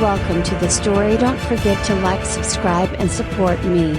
Welcome to the story. Don't forget to like, subscribe and support me.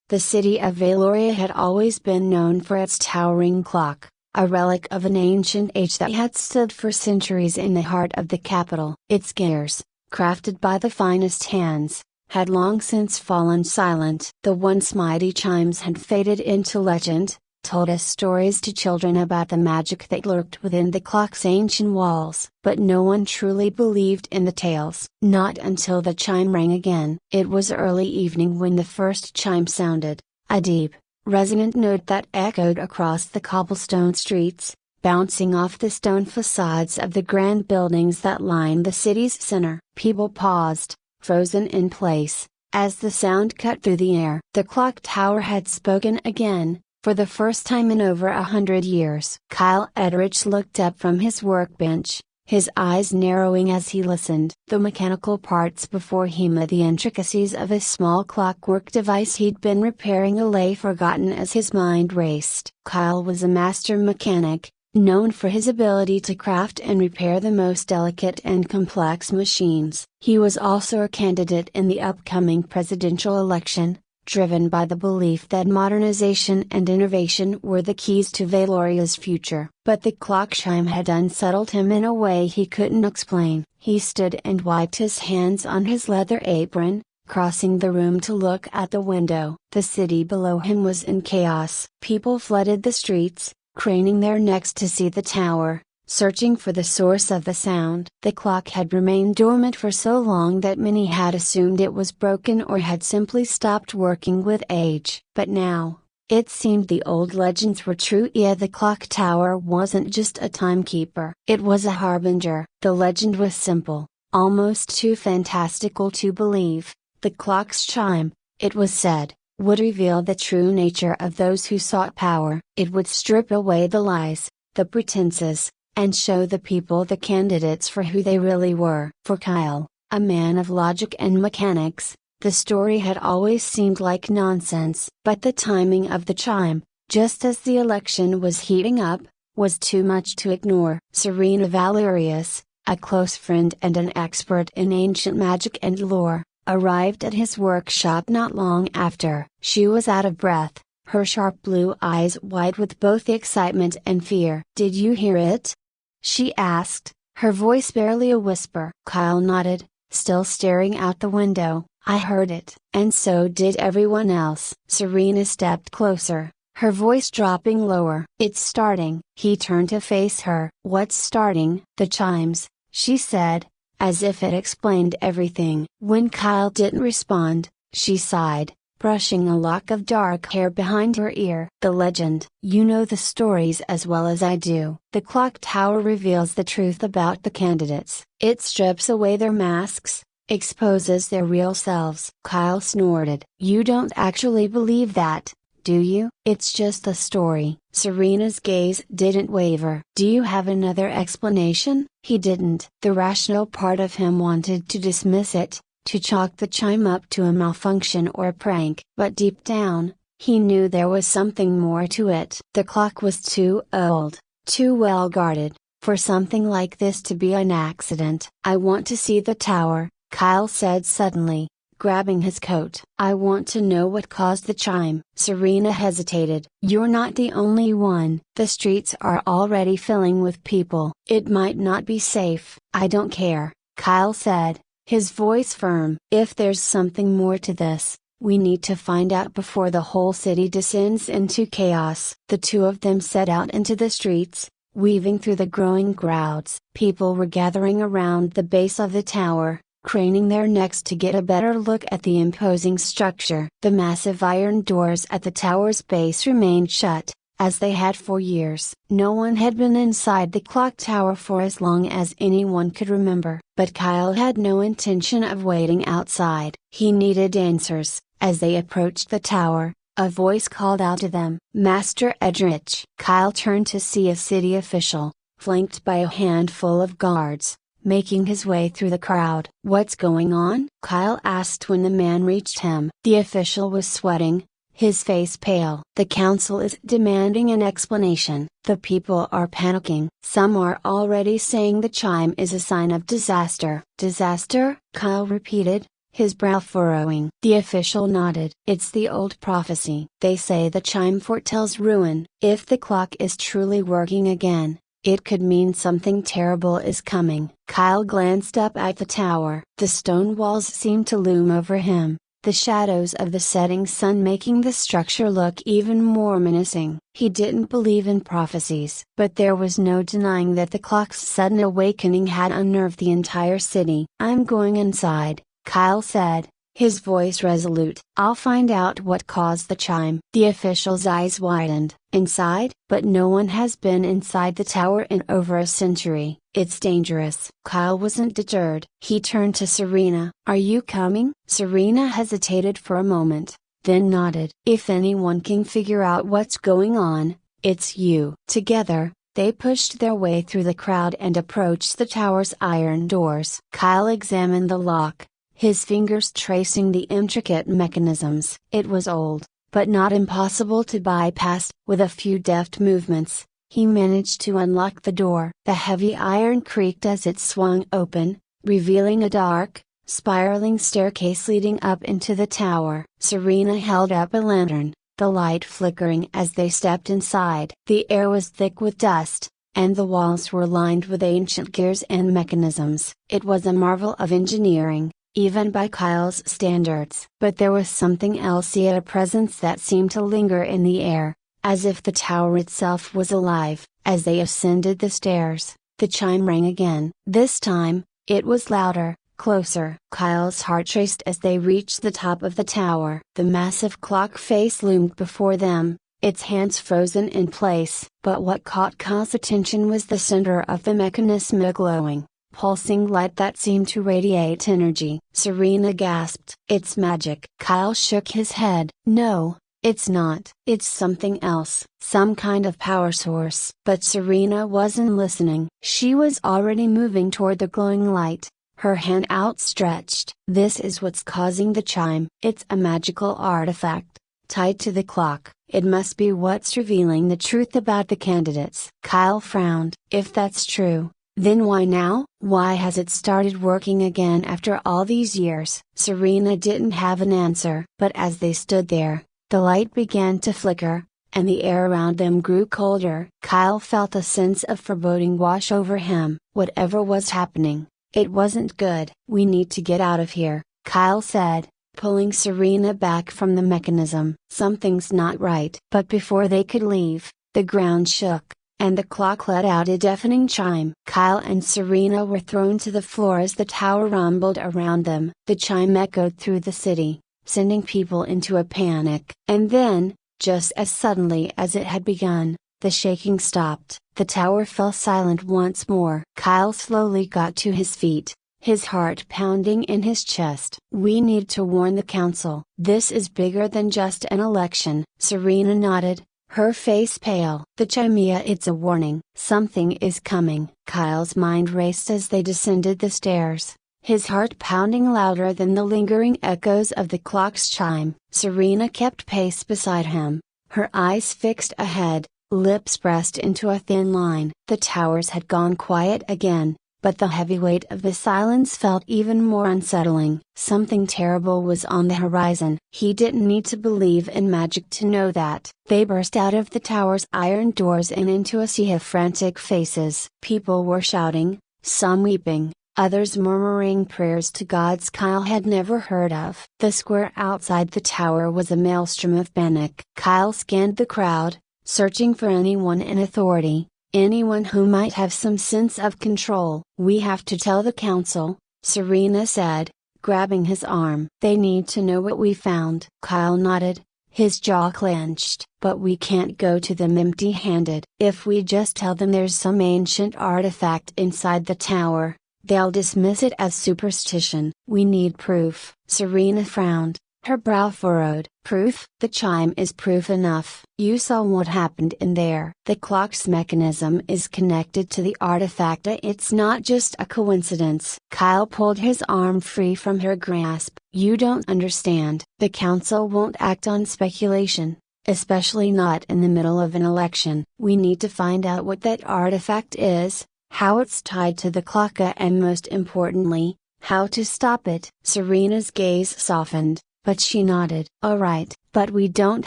The city of Valoria had always been known for its towering clock, a relic of an ancient age that had stood for centuries in the heart of the capital. Its gears, crafted by the finest hands, had long since fallen silent. The once mighty chimes had faded into legend, told us stories to children about the magic that lurked within the clock's ancient walls. But no one truly believed in the tales. Not until the chime rang again. It was early evening when the first chime sounded, a deep, resonant note that echoed across the cobblestone streets, bouncing off the stone facades of the grand buildings that lined the city's center. People paused, frozen in place, as the sound cut through the air. The clock tower had spoken again, for the first time in over 100 years. Kyle Edrich looked up from his workbench, his eyes narrowing as he listened. The mechanical parts before him, the intricacies of a small clockwork device he'd been repairing, lay forgotten as his mind raced. Kyle was a master mechanic, known for his ability to craft and repair the most delicate and complex machines. He was also a candidate in the upcoming presidential election, driven by the belief that modernization and innovation were the keys to Valoria's future. But the clock chime had unsettled him in a way he couldn't explain. He stood and wiped his hands on his leather apron, crossing the room to look at the window. The city below him was in chaos. People flooded the streets, craning their necks to see the tower, searching for the source of the sound. The clock had remained dormant for so long that many had assumed it was broken or had simply stopped working with age. But now, it seemed the old legends were true. The clock tower wasn't just a timekeeper. It was a harbinger. The legend was simple, almost too fantastical to believe. The clock's chime, it was said, would reveal the true nature of those who sought power. It would strip away the lies, the pretenses, and show the people the candidates for who they really were. For Kyle, a man of logic and mechanics, the story had always seemed like nonsense. But the timing of the chime, just as the election was heating up, was too much to ignore. Serena Valerius, a close friend and an expert in ancient magic and lore, arrived at his workshop not long after. She was out of breath, her sharp blue eyes wide with both excitement and fear. "Did you hear it?" she asked, her voice barely a whisper. Kyle nodded, still staring out the window. "I heard it." "And so did everyone else." Serena stepped closer, her voice dropping lower. "It's starting." He turned to face her. "What's starting?" "The chimes," she said, as if it explained everything. When Kyle didn't respond, she sighed, brushing a lock of dark hair behind her ear. "The legend." "You know the stories as well as I do." "The clock tower reveals the truth about the candidates. It strips away their masks, exposes their real selves." Kyle snorted. "You don't actually believe that, do you?" "It's just a story." Serena's gaze didn't waver. "Do you have another explanation?" He didn't. The rational part of him wanted to dismiss it, to chalk the chime up to a malfunction or a prank. But deep down, he knew there was something more to it. The clock was too old, too well guarded, for something like this to be an accident. "I want to see the tower," Kyle said suddenly, grabbing his coat. "I want to know what caused the chime." Serena hesitated. "You're not the only one. The streets are already filling with people. It might not be safe." "I don't care," Kyle said, his voice firm. "If there's something more to this, we need to find out before the whole city descends into chaos." The two of them set out into the streets, weaving through the growing crowds. People were gathering around the base of the tower, craning their necks to get a better look at the imposing structure. The massive iron doors at the tower's base remained shut, as they had for years. No one had been inside the clock tower for as long as anyone could remember. But Kyle had no intention of waiting outside. He needed answers. As they approached the tower, a voice called out to them, "Master Edrich." Kyle turned to see a city official, flanked by a handful of guards, making his way through the crowd. "What's going on?" Kyle asked when the man reached him. The official was sweating, his face pale. The council is demanding an explanation. The people are panicking. Some are already saying the chime is a sign of disaster. Disaster? Kyle repeated, his brow furrowing. The official nodded. It's the old prophecy. They say the chime foretells ruin. If the clock is truly working again, it could mean something terrible is coming. Kyle glanced up at the tower. The stone walls seemed to loom over him, the shadows of the setting sun making the structure look even more menacing. He didn't believe in prophecies, but there was no denying that the clock's sudden awakening had unnerved the entire city. I'm going inside, Kyle said, his voice resolute. I'll find out what caused the chime. The official's eyes widened. Inside? But no one has been inside the tower in over a century. It's dangerous. Kyle wasn't deterred. He turned to Serena. Are you coming? Serena hesitated for a moment, then nodded. If anyone can figure out what's going on, it's you. Together, they pushed their way through the crowd and approached the tower's iron doors. Kyle examined the lock, his fingers tracing the intricate mechanisms. It was old, but not impossible to bypass. With a few deft movements, he managed to unlock the door. The heavy iron creaked as it swung open, revealing a dark, spiraling staircase leading up into the tower. Serena held up a lantern, the light flickering as they stepped inside. The air was thick with dust, and the walls were lined with ancient gears and mechanisms. It was a marvel of engineering, even by Kyle's standards. But there was something else, yet a presence that seemed to linger in the air, as if the tower itself was alive. As they ascended the stairs, the chime rang again. This time, it was louder, closer. Kyle's heart raced as they reached the top of the tower. The massive clock face loomed before them, its hands frozen in place. But what caught Kyle's attention was the center of the mechanism, a glowing, pulsing light that seemed to radiate energy. Serena gasped. It's magic. Kyle shook his head. No, it's not. It's something else. Some kind of power source. But Serena wasn't listening. She was already moving toward the glowing light, her hand outstretched. This is what's causing the chime. It's a magical artifact, tied to the clock. It must be what's revealing the truth about the candidates. Kyle frowned. If that's true, then why now? Why has it started working again after all these years? Serena didn't have an answer. But as they stood there, the light began to flicker, and the air around them grew colder. Kyle felt a sense of foreboding wash over him. Whatever was happening, it wasn't good. We need to get out of here, Kyle said, pulling Serena back from the mechanism. Something's not right. But before they could leave, the ground shook, and the clock let out a deafening chime. Kyle and Serena were thrown to the floor as the tower rumbled around them. The chime echoed through the city, sending people into a panic. And then, just as suddenly as it had begun, the shaking stopped. The tower fell silent once more. Kyle slowly got to his feet, his heart pounding in his chest. We need to warn the council. This is bigger than just an election. Serena nodded, her face pale. The chimea, it's a warning. Something is coming. Kyle's mind raced as they descended the stairs, his heart pounding louder than the lingering echoes of the clock's chime. Serena kept pace beside him, her eyes fixed ahead, lips pressed into a thin line. The towers had gone quiet again, but the heavy weight of the silence felt even more unsettling. Something terrible was on the horizon. He didn't need to believe in magic to know that. They burst out of the tower's iron doors and into a sea of frantic faces. People were shouting, some weeping, others murmuring prayers to gods Kyle had never heard of. The square outside the tower was a maelstrom of panic. Kyle scanned the crowd, searching for anyone in authority, anyone who might have some sense of control. We have to tell the council, Serena said, grabbing his arm. They need to know what we found. Kyle nodded, his jaw clenched. But we can't go to them empty-handed. If we just tell them there's some ancient artifact inside the tower, they'll dismiss it as superstition. We need proof. Serena frowned. Her brow furrowed. Proof? The chime is proof enough. You saw what happened in there. The clock's mechanism is connected to the artifact. It's not just a coincidence. Kyle pulled his arm free from her grasp. You don't understand. The council won't act on speculation. Especially not in the middle of an election. We need to find out what that artifact is, how it's tied to the clock, and most importantly, how to stop it. Serena's gaze softened, but she nodded. Alright, but we don't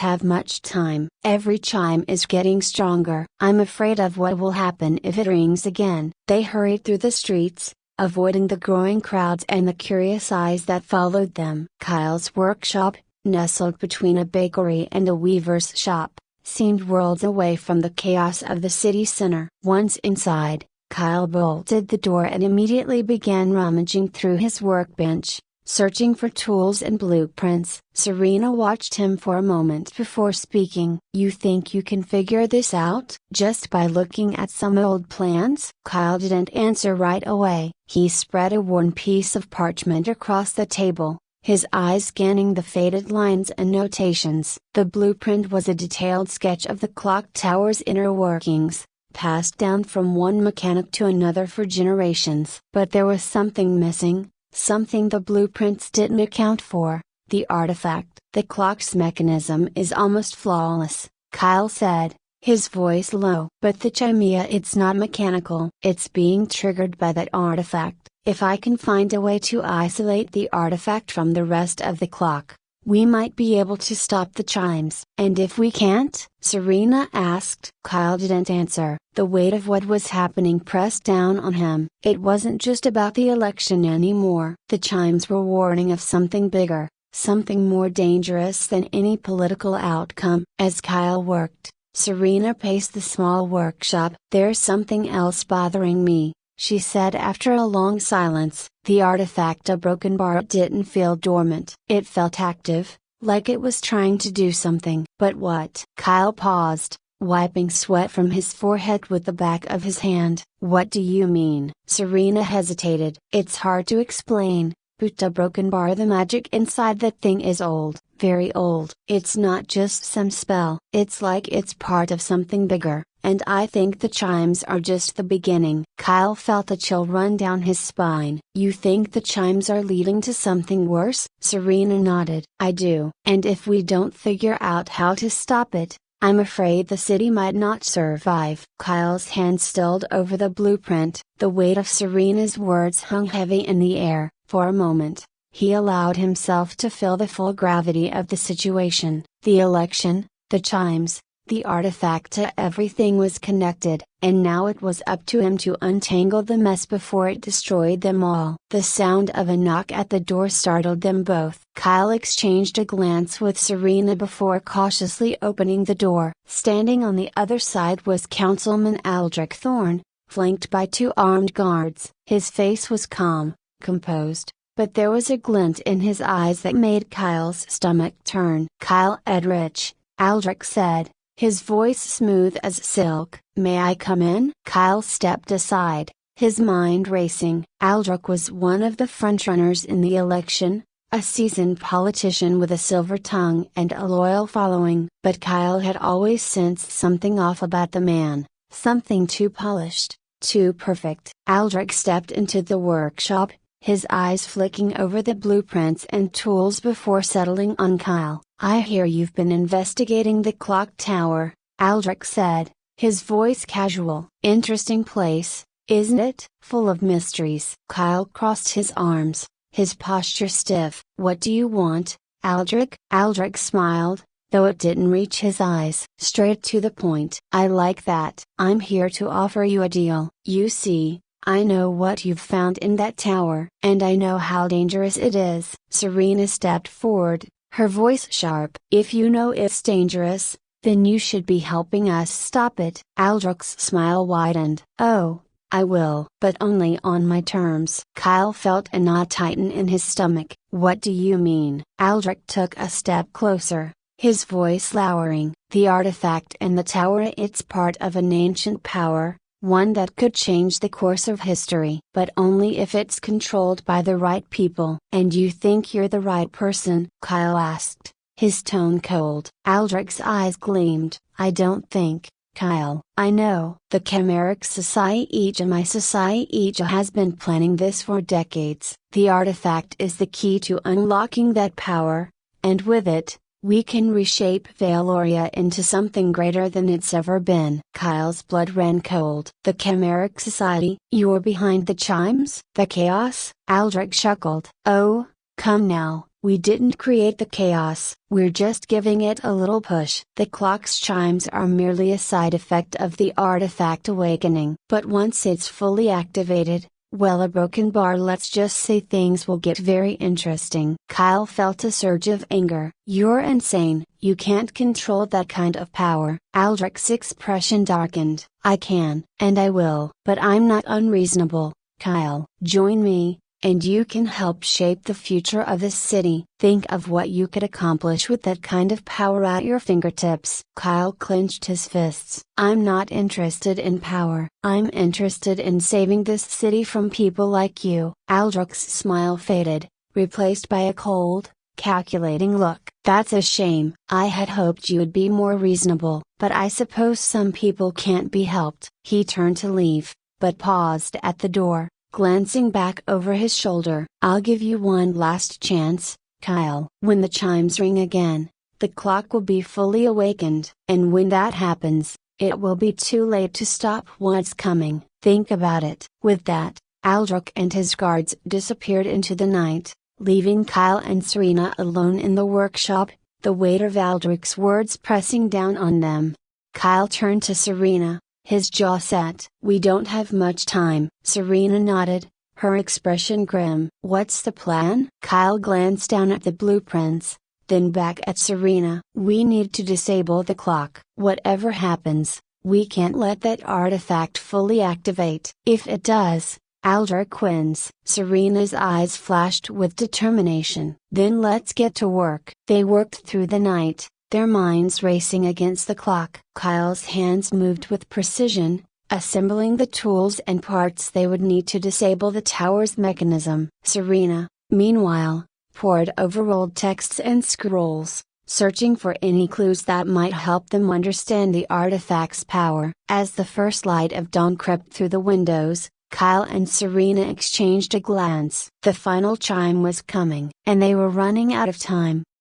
have much time. Every chime is getting stronger. I'm afraid of what will happen if it rings again. They hurried through the streets, avoiding the growing crowds and the curious eyes that followed them. Kyle's workshop, nestled between a bakery and a weaver's shop, seemed worlds away from the chaos of the city center. Once inside, Kyle bolted the door and immediately began rummaging through his workbench, searching for tools and blueprints. Serena watched him for a moment before speaking. You think you can figure this out? Just by looking at some old plans? Kyle didn't answer right away. He spread a worn piece of parchment across the table, his eyes scanning the faded lines and notations. The blueprint was a detailed sketch of the clock tower's inner workings, passed down from one mechanic to another for generations. But there was something missing, something the blueprints didn't account for: the artifact. The clock's mechanism is almost flawless, Kyle said, his voice low. But the chimea, it's not mechanical. It's being triggered by that artifact. If I can find a way to isolate the artifact from the rest of the clock, we might be able to stop the chimes. And if we can't? Serena asked. Kyle didn't answer. The weight of what was happening pressed down on him. It wasn't just about the election anymore. The chimes were warning of something bigger, something more dangerous than any political outcome. As Kyle worked, Serena paced the small workshop. There's something else bothering me, she said after a long silence. The artifact, a broken bar, didn't feel dormant. It felt active, like it was trying to do something. But what? Kyle paused, wiping sweat from his forehead with the back of his hand. What do you mean? Serena hesitated. It's hard to explain, but a broken bar, the magic inside that thing is old, very old. It's not just some spell. It's like it's part of something bigger. And I think the chimes are just the beginning. Kyle felt a chill run down his spine. You think the chimes are leading to something worse? Serena nodded. I do. And if we don't figure out how to stop it, I'm afraid the city might not survive. Kyle's hand stilled over the blueprint. The weight of Serena's words hung heavy in the air. For a moment, he allowed himself to feel the full gravity of the situation. The election, the chimes, the artifact, everything was connected, and now it was up to him to untangle the mess before it destroyed them all. The sound of a knock at the door startled them both. Kyle exchanged a glance with Serena before cautiously opening the door. Standing on the other side was Councilman Aldrich Thorne, flanked by two armed guards. His face was calm, composed, but there was a glint in his eyes that made Kyle's stomach turn. Kyle Edrich, Aldrich said, his voice smooth as silk. May I come in? Kyle stepped aside, his mind racing. Aldrich was one of the frontrunners in the election, a seasoned politician with a silver tongue and a loyal following. But Kyle had always sensed something off about the man, something too polished, too perfect. Aldrich stepped into the workshop, his eyes flicking over the blueprints and tools before settling on Kyle. I hear you've been investigating the clock tower, Aldrich said, his voice casual. Interesting place, isn't it? Full of mysteries. Kyle crossed his arms, his posture stiff. What do you want, Aldrich? Aldrich smiled, though it didn't reach his eyes. Straight to the point. I like that. I'm here to offer you a deal. You see, I know what you've found in that tower, and I know how dangerous it is. Serena stepped forward, her voice sharp. If you know it's dangerous, then you should be helping us stop it. Aldrich's smile widened. Oh, I will. But only on my terms. Kyle felt a knot tighten in his stomach. What do you mean? Aldrich took a step closer, his voice lowering. The artifact in the tower, it's part of an ancient power, one that could change the course of history. But only if it's controlled by the right people. And you think you're the right person? Kyle asked, his tone cold. Aldrich's eyes gleamed. I don't think, Kyle. I know. The Chimeric Society, my society has been planning this for decades. The artifact is the key to unlocking that power, and with it, we can reshape Valoria into something greater than it's ever been. Kyle's blood ran cold. The Chimeric Society? You're behind the chimes? The chaos? Aldrich chuckled. Oh, come now, we didn't create the chaos, we're just giving it a little push. The clock's chimes are merely a side effect of the artifact awakening. But once it's fully activated, well, a broken bar, let's just say things will get very interesting. Kyle felt a surge of anger. You're insane, you can't control that kind of power. Aldrich's expression darkened. I can, and I will. But I'm not unreasonable, Kyle. Join me, and you can help shape the future of this city. Think of what you could accomplish with that kind of power at your fingertips. Kyle clenched his fists. I'm not interested in power. I'm interested in saving this city from people like you. Aldrich's smile faded, replaced by a cold, calculating look. That's a shame. I had hoped you'd be more reasonable, but I suppose some people can't be helped. He turned to leave, but paused at the door, glancing back over his shoulder. I'll give you one last chance, Kyle. When the chimes ring again, the clock will be fully awakened. And when that happens, it will be too late to stop what's coming. Think about it. With that, Aldrich and his guards disappeared into the night, leaving Kyle and Serena alone in the workshop, the weight of Aldrich's words pressing down on them. Kyle turned to Serena, his jaw set. We don't have much time. Serena nodded, her expression grim. What's the plan? Kyle glanced down at the blueprints, then back at Serena. We need to disable the clock. Whatever happens, we can't let that artifact fully activate. If it does, Aldrich wins. Serena's eyes flashed with determination. Then let's get to work. They worked through the night, their minds racing against the clock. Kyle's hands moved with precision, assembling the tools and parts they would need to disable the tower's mechanism. Serena, meanwhile, pored over old texts and scrolls, searching for any clues that might help them understand the artifact's power. As the first light of dawn crept through the windows, Kyle and Serena exchanged a glance. The final chime was coming, and they were running out of time.